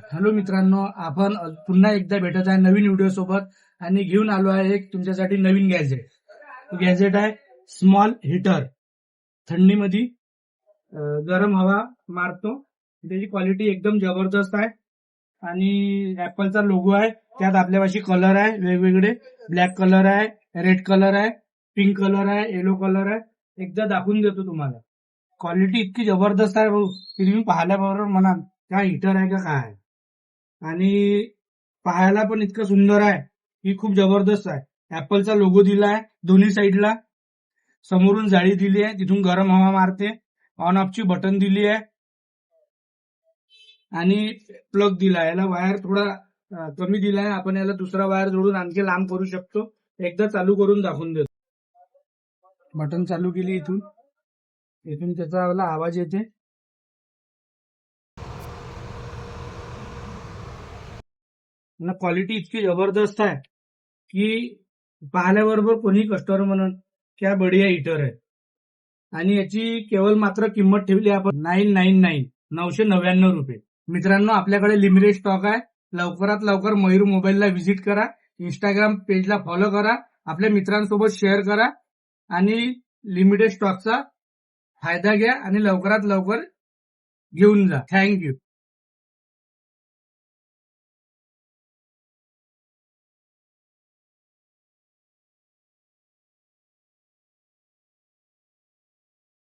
Hello मित्रांनो, आपण पुन्हा एकदा भेटत आहे नवीन व्हिडिओ सोबत आणि घेऊन आलो आहे एक तुमच्यासाठी नवीन गॅजेट. तो गॅजेट आहे स्मॉल हीटर. थंडीमध्ये गरम हवा मारतो. त्याची क्वालिटी एकदम जबरदस्त आहे आणि ऍपलचा लोगो आहे. त्यात आपल्यापाशी कलर आहे वेगवेगळे. ब्लॅक कलर आहे, रेड कलर आहे, पिंक कलर आहे, येलो कलर आहे. एकदा दाखवून देतो तुम्हाला. क्वालिटी इतकी जबरदस्त आहे भाऊ की तुम्ही पाहिल्याबरोबर म्हणाल काय हीटर आहे का काय आहे. आणि पाहायला पण इतकं सुंदर आहे की खूप जबरदस्त आहे. ऍपलचा लोगो दिला आहे दोन्ही साईडला. समोरून जाळी दिली आहे, तिथून गरम हवा मारते. ऑन ऑफची बटन दिली आहे आणि प्लग दिला आहे. याला वायर थोडा कमी दिला आहे. आपण याला दुसरा वायर जोडून आणखी लांब करू शकतो. एकदा चालू करून दाखवून देतो. बटन चालू केली इथून त्याचा आवाज येते. क्वालिटी इतकी जबरदस्त आहे की पाहिल्याबरोबर कोणी कस्टमर म्हणून क्या बढिया हीटर आहे. आणि याची केवळ मात्र किंमत ठेवली आपण 999 999 रुपये. मित्रांनो, आपल्याकडे लिमिटेड स्टॉक आहे. लवकरात लवकर मयूर मोबाईलला व्हिजिट करा. इंस्टाग्राम पेजला फॉलो करा. आपल्या मित्रांसोबत शेअर करा आणि लिमिटेड स्टॉकचा फायदा घ्या आणि लवकरात लवकर घेऊन जा. थँक्यू.